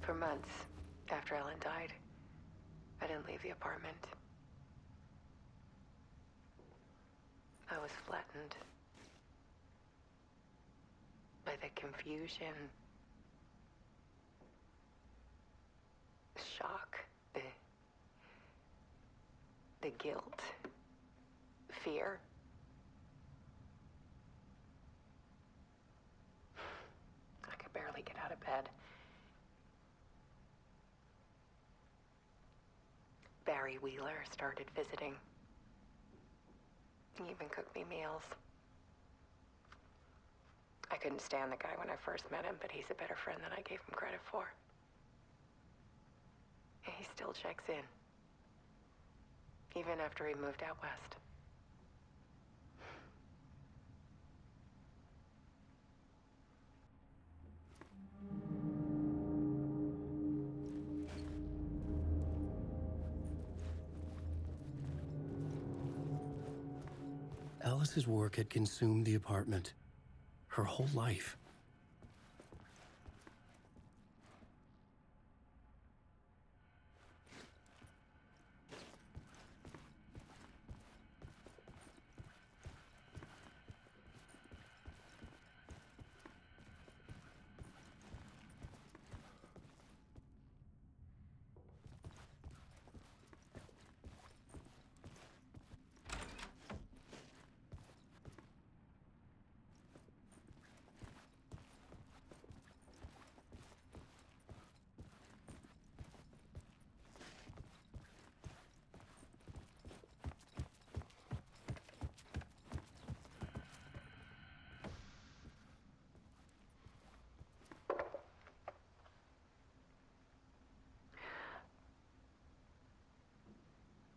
For months after Ellen died, I didn't leave the apartment. I was flattened by the confusion, the shock, the guilt, fear. I could barely get out of bed. Barry Wheeler started visiting. He even cooked me meals. I couldn't stand the guy when I first met him, but he's a better friend than I gave him credit for. And he still checks in, even after he moved out west. Alice's work had consumed the apartment, her whole life.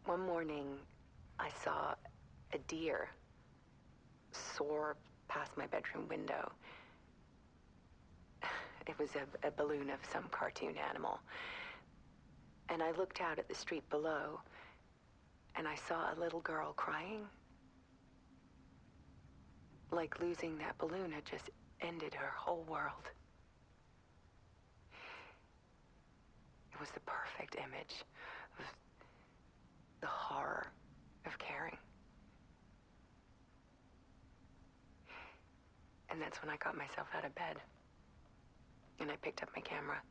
One morning, I saw a deer soar past my bedroom window. It was a balloon of some cartoon animal. And I looked out at the street below, and I saw a little girl crying. Like losing that balloon had just ended her whole world. It was the perfect image of the horror of caring. And that's when I got myself out of bed. And I picked up my camera.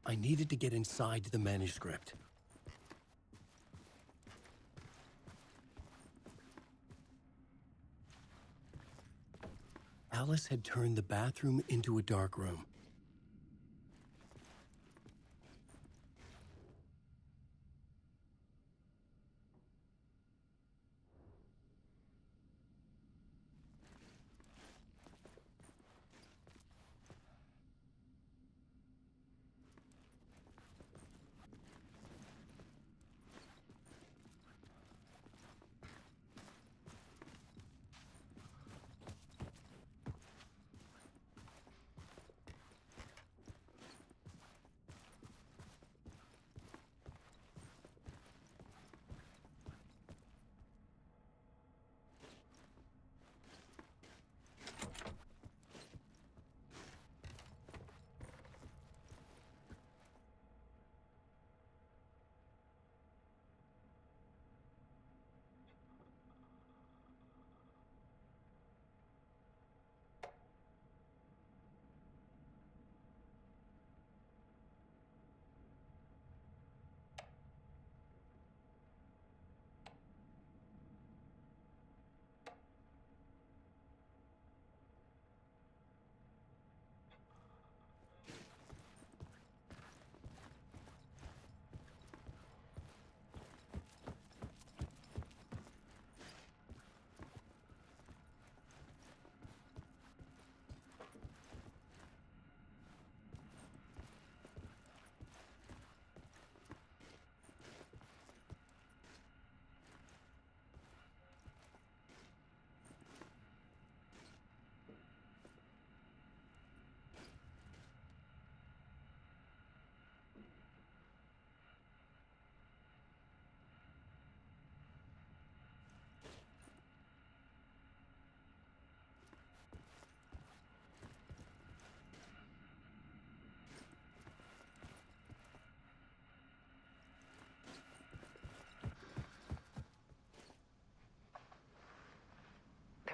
I needed to get inside the manuscript. Alice had turned the bathroom into a dark room.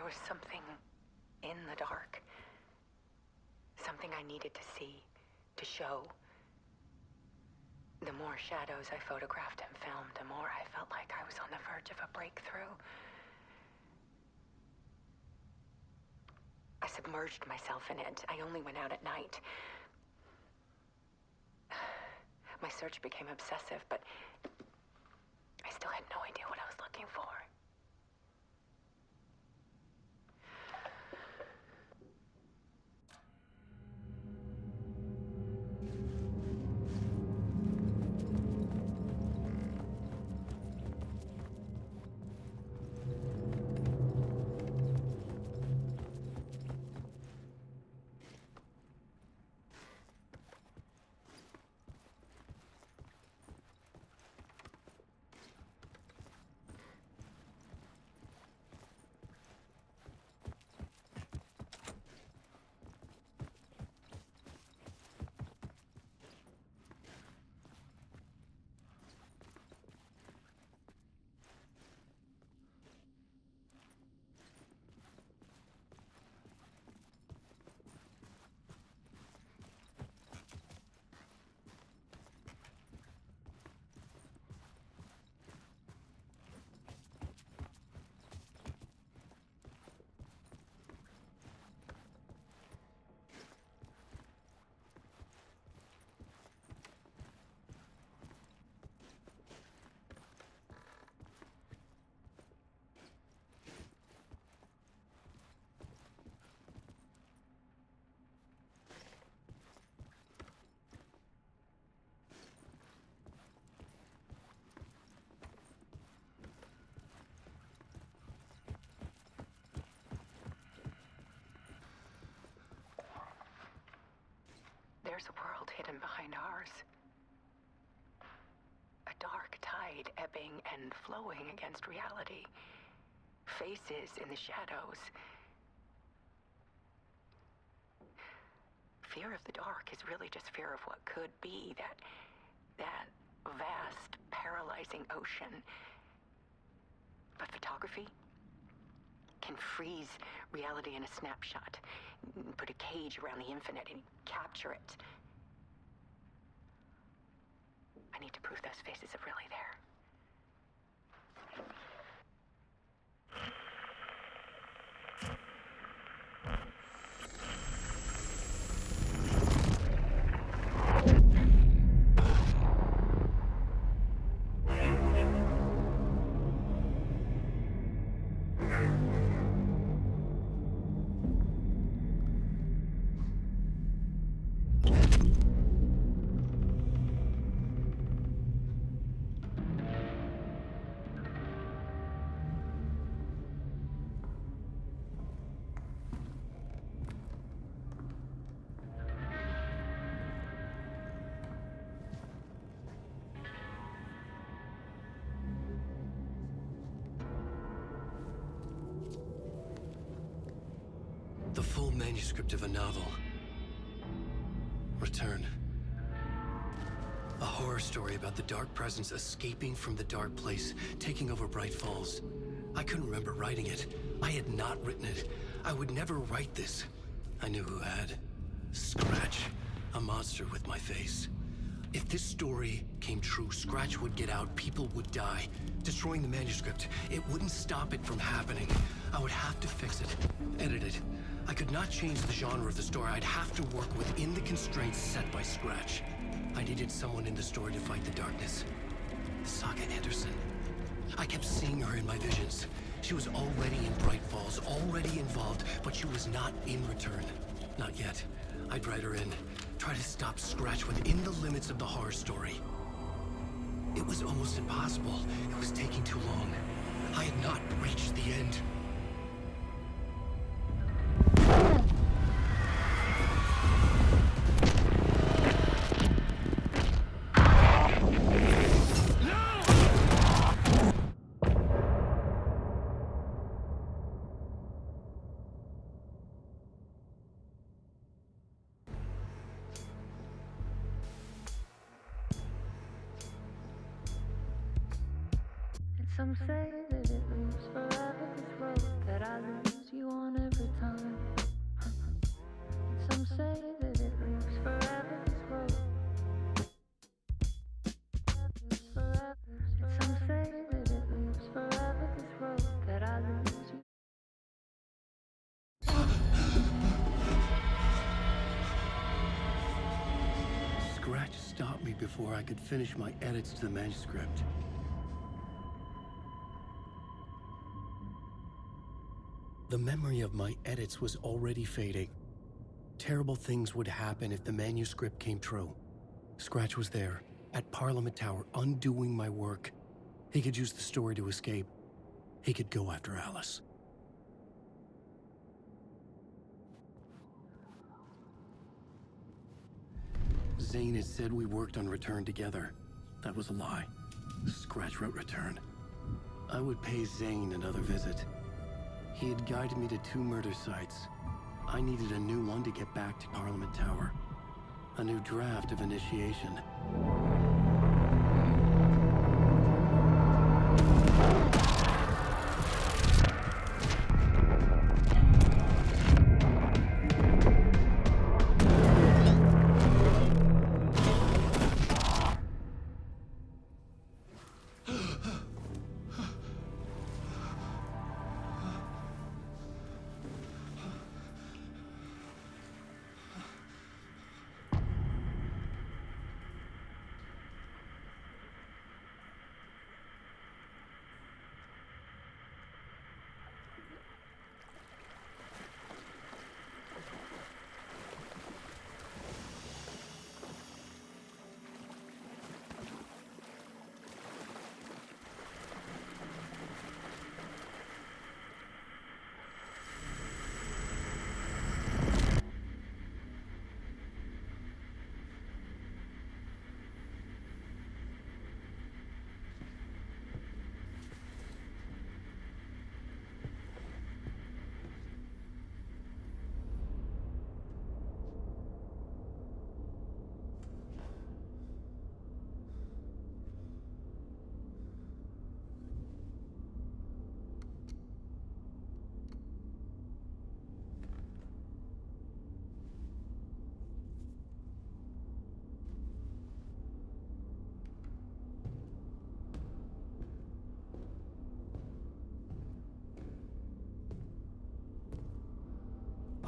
was something in the dark. Something I needed to see, to show. The more shadows I photographed and filmed, the more I felt like I was on the verge of a breakthrough. I submerged myself in it. I only went out at night. My search became obsessive, but I still had no idea what I was looking for. There's a world hidden behind ours. A dark tide ebbing and flowing against reality. Faces in the shadows. Fear of the dark is really just fear of what could be, that vast, paralyzing ocean. But photography can freeze reality in a snapshot, put a cage around the infinite and capture it. I need to prove those faces are really there. The full manuscript of a novel. Return. A horror story about the dark presence escaping from the dark place, taking over Bright Falls. I couldn't remember writing it. I had not written it. I would never write this. I knew who had. Scratch. A monster with my face. If this story came true, Scratch would get out, people would die. Destroying the manuscript, it wouldn't stop it from happening. I would have to fix it, edit it. I could not change the genre of the story. I'd have to work within the constraints set by Scratch. I needed someone in the story to fight the darkness. Saga Anderson. I kept seeing her in my visions. She was already in Bright Falls, already involved, but she was not in Return. Not yet. I'd write her in. Try to stop Scratch within the limits of the horror story. It was almost impossible. It was taking too long. I had not reached the end. Some say that it moves forever, this road that I lose you before I could finish my edits to the manuscript. The memory of my edits was already fading. Terrible things would happen if the manuscript came true. Scratch was there, at Parliament Tower, undoing my work. He could use the story to escape. He could go after Alice. Zane had said we worked on Return together. That was a lie. Scratch wrote Return. I would pay Zane another visit. He had guided me to 2 murder sites. I needed a new one to get back to Parliament Tower. A new draft of initiation.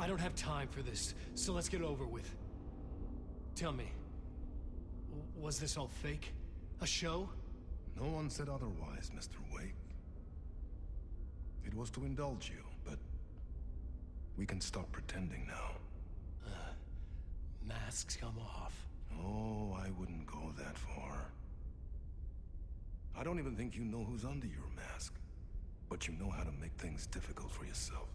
I don't have time for this, so let's get it over with. Tell me, was this all fake? A show? No one said otherwise, Mr. Wake. It was to indulge you, but we can stop pretending now. Masks come off. Oh, I wouldn't go that far. I don't even think you know who's under your mask, but you know how to make things difficult for yourself.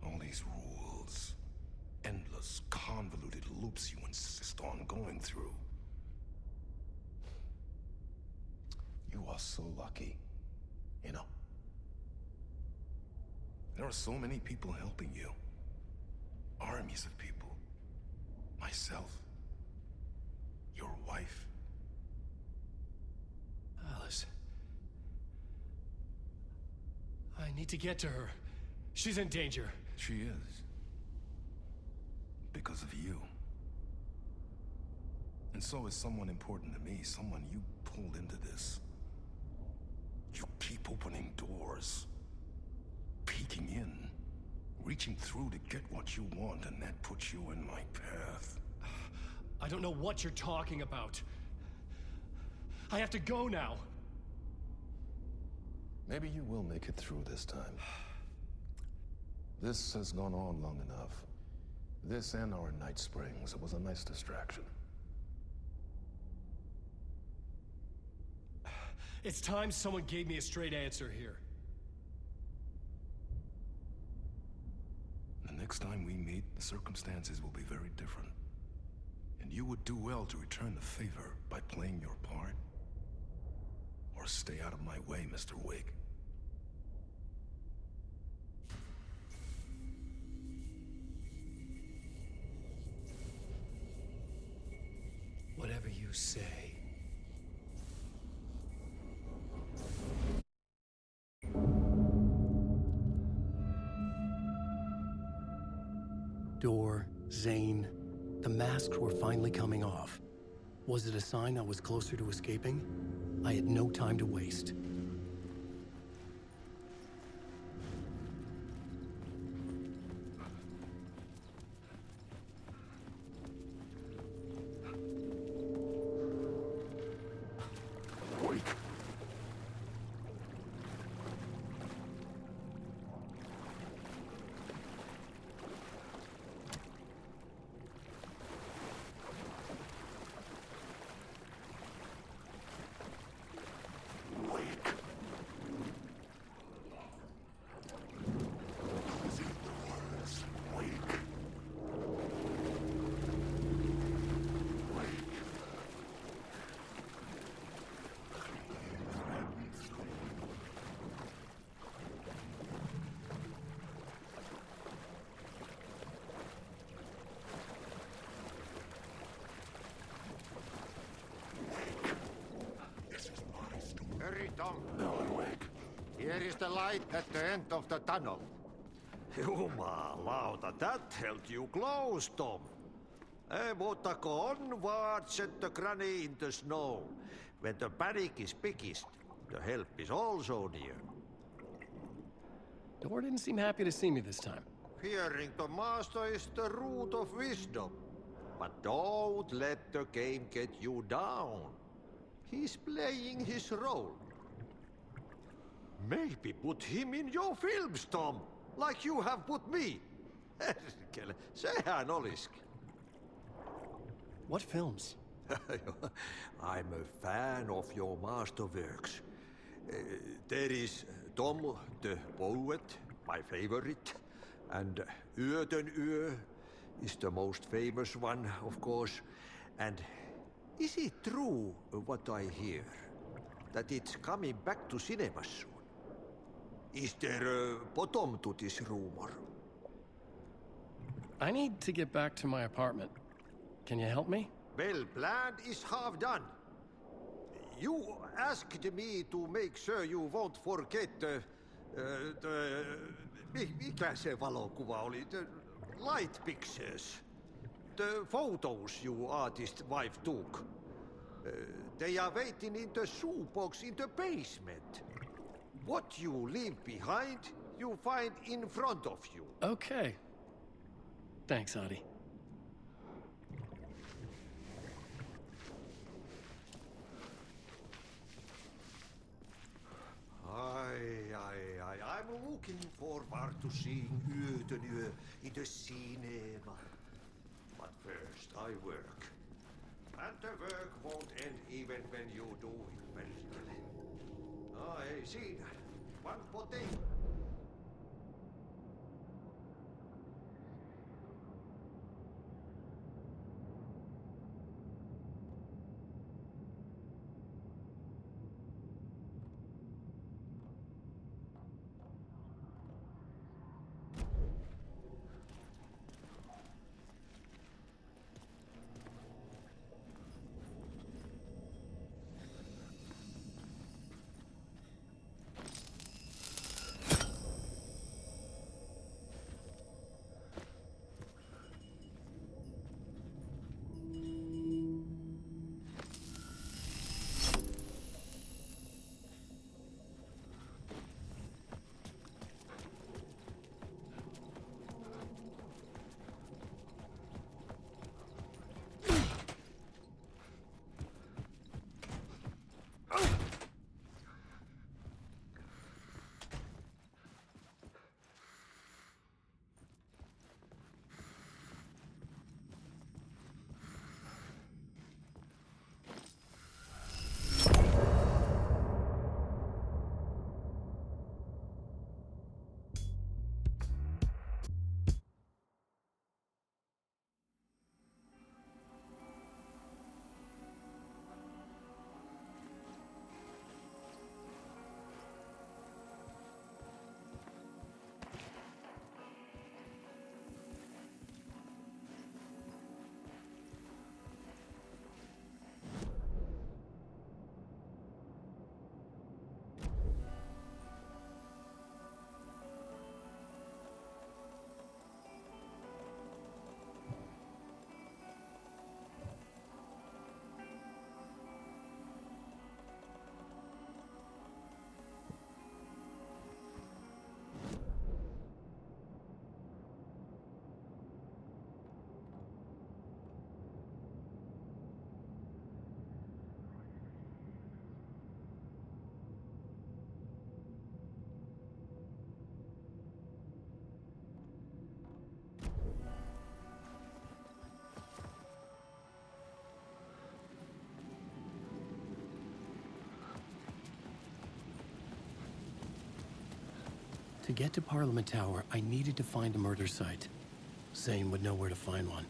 All these rules, endless, convoluted loops you insist on going through. You are so lucky, you know? There are so many people helping you. Armies of people. Myself. Your wife. Alice. I need to get to her. She's in danger. She is. Because of you. And so is someone important to me, someone you pulled into this. You keep opening doors. Peeking in. Reaching through to get what you want, and that puts you in my path. I don't know what you're talking about. I have to go now. Maybe you will make it through this time. This has gone on long enough. This and our Night Springs, it was a nice distraction. It's time someone gave me a straight answer here. The next time we meet, the circumstances will be very different. And you would do well to return the favor by playing your part. Or stay out of my way, Mr. Wake. Whatever you say. Door, Zane, the masks were finally coming off. Was it a sign I was closer to escaping? I had no time to waste. Here is the light at the end of the tunnel. Jumalauta, that held you close, Tom. Mutta go onwards at the granny in the snow. When the panic is biggest, the help is also near. Door didn't seem happy to see me this time. Fearing the master is the root of wisdom. But don't let the game get you down. He's playing his role. Maybe put him in your films, Tom, like you have put me. Herkele, sehän olisikin. What films? I'm a fan of your masterworks. There is Tom the Poet, my favorite, and Yöden Yö is the most famous one, of course. And is it true what I hear, that it's coming back to cinemas soon? Is there a bottom to this rumor? I need to get back to my apartment. Can you help me? Well, plan is half done. You asked me to make sure you won't forget mikä se valokuva oli? The light pictures. The photos you artist wife took. They are waiting in the shoebox in the basement. What you leave behind, you find in front of you. Okay. Thanks, Adi. I'm looking forward to seeing Yöden Yö in the cinema. But first I work. And the work won't end even when you do it, perkele. Ei siinä. One potato. To get to Parliament Tower, I needed to find a murder site. Zane would know where to find one.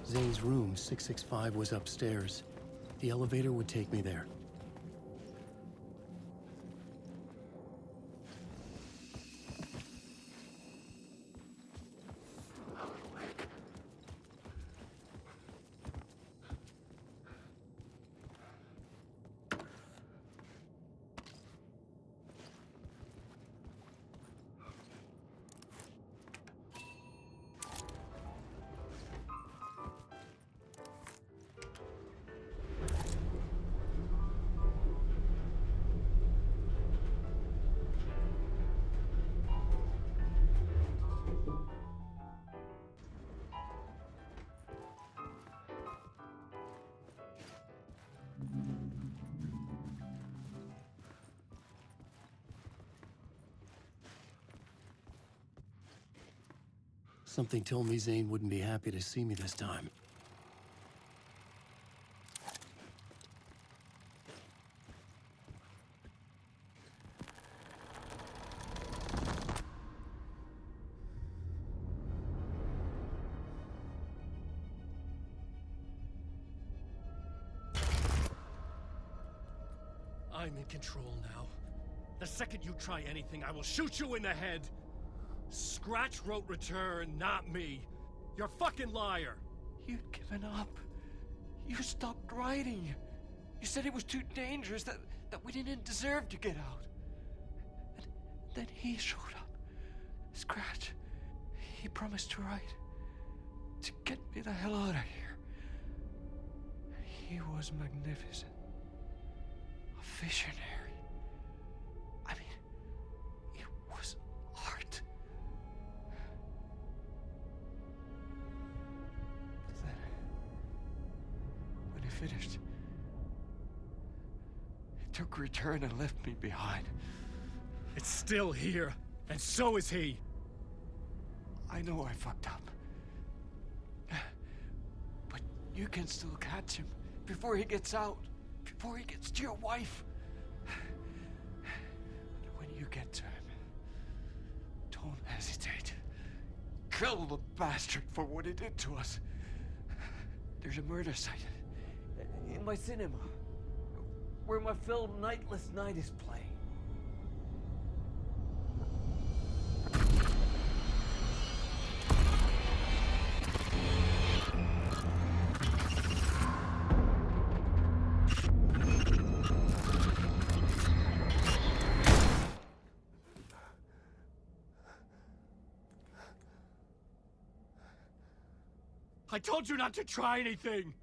Zane's room, 665, was upstairs. The elevator would take me there. Something told me Zane wouldn't be happy to see me this time. I'm in control now. The second you try anything, I will shoot you in the head. Scratch wrote return, not me. You're a fucking liar. You'd given up. You stopped writing. You said it was too dangerous, that we didn't deserve to get out. And then he showed up. Scratch. He promised to write. To get me the hell out of here. He was magnificent. A visionary. I mean, it was art. Then, when he finished, he took return and left me behind. It's still here, and so is he. I know I fucked up. But you can still catch him before he gets out, before he gets to your wife. And when you get to him, don't hesitate. Kill the bastard for what he did to us. There's a murder site in my cinema where my film Nightless Night is playing. I told you not to try anything!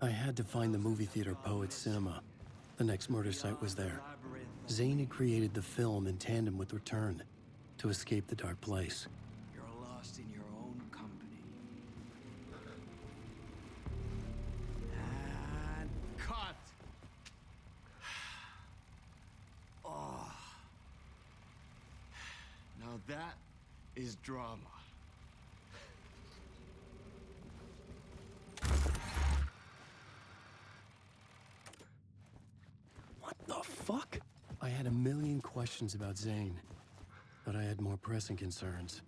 I had to find the movie theater Poets Cinema. The next murder site was there. Zane had created the film in tandem with Return to escape the dark place. You're lost in your own company. And cut! Oh. Now that is drama. What the fuck? I had a million questions about Zane, but I had more pressing concerns.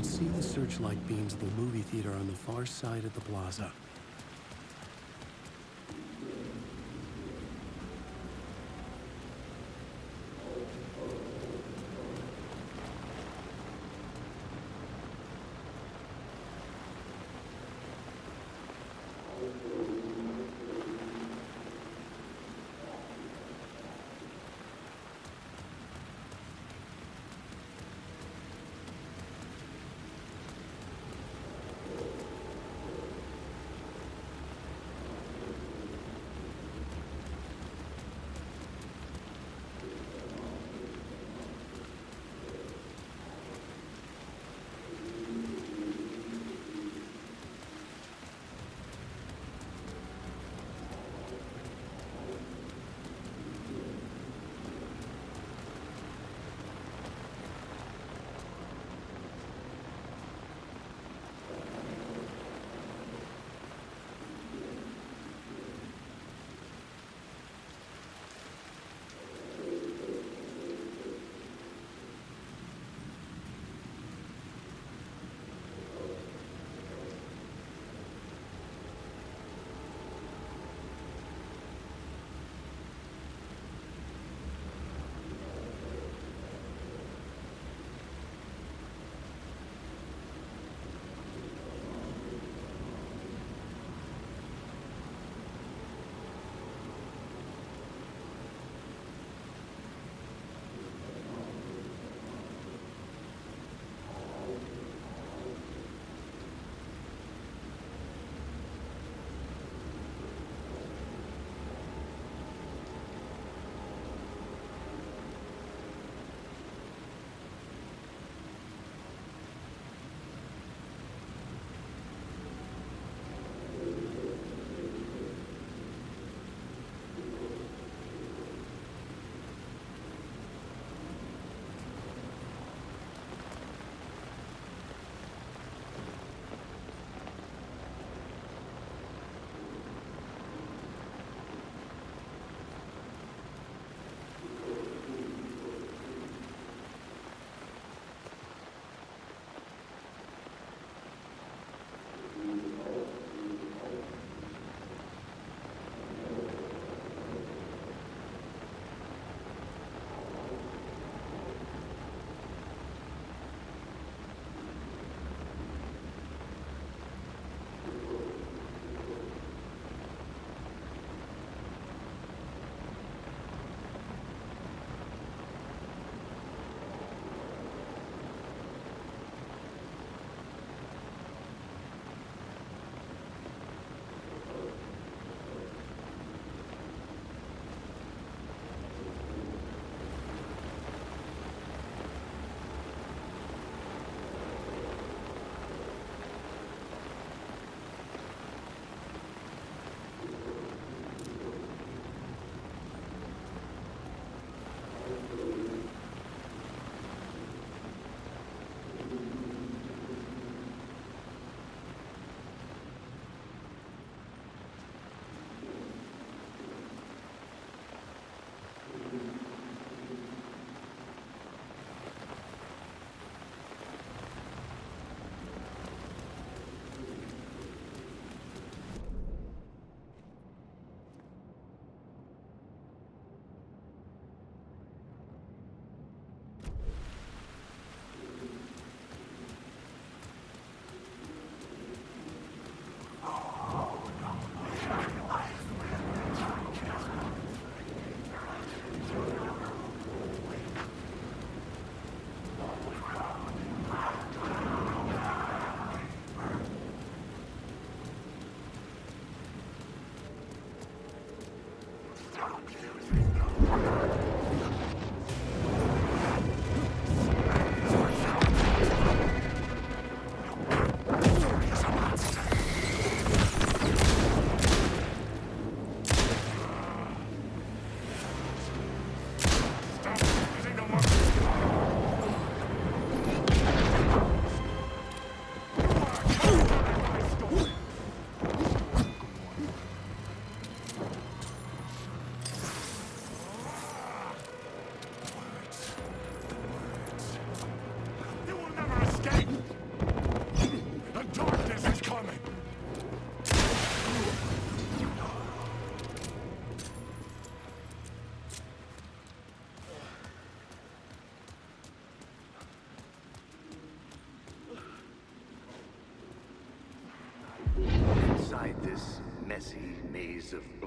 could see the searchlight beams of the movie theater on the far side of the plaza.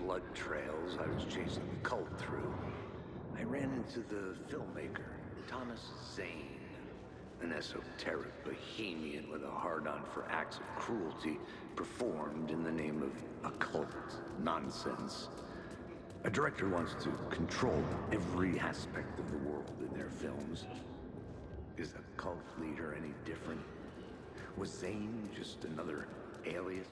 blood trails I was chasing the cult through, I ran into the filmmaker, Thomas Zane, an esoteric bohemian with a hard-on for acts of cruelty performed in the name of occult nonsense. A director wants to control every aspect of the world in their films. Is a cult leader any different? Was Zane just another alias?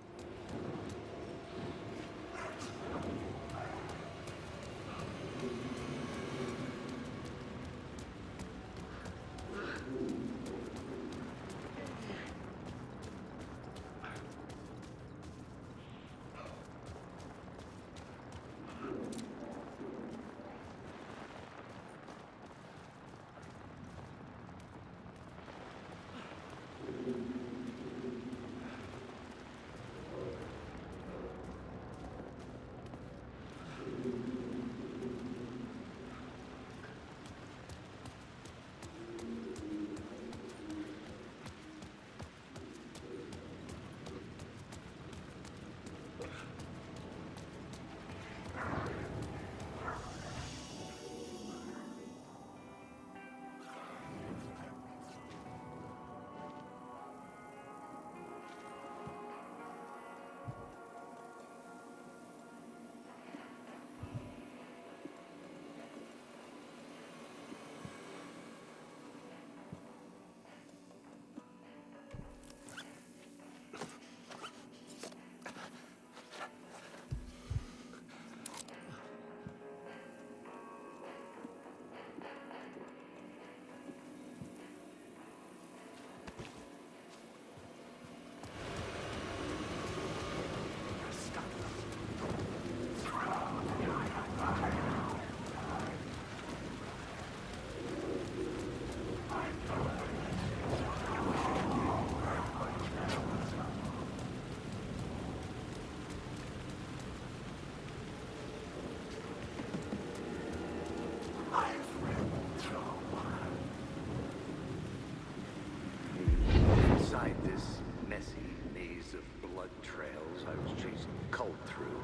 Inside this messy maze of blood trails I was chasing the cult through,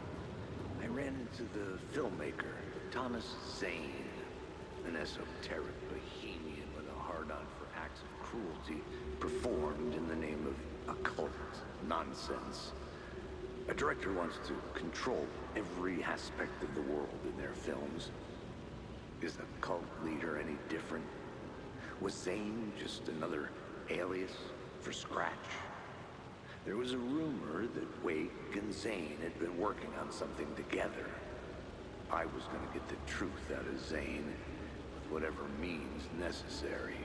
I ran into the filmmaker, Thomas Zane, an esoteric bohemian with a hard-on for acts of cruelty performed in the name of occult nonsense. A director wants to control every aspect of the world in their films. Is a cult leader any different? Was Zane just another alias for Scratch? There was a rumor that Wake and Zane had been working on something together. I was going to get the truth out of Zane with whatever means necessary.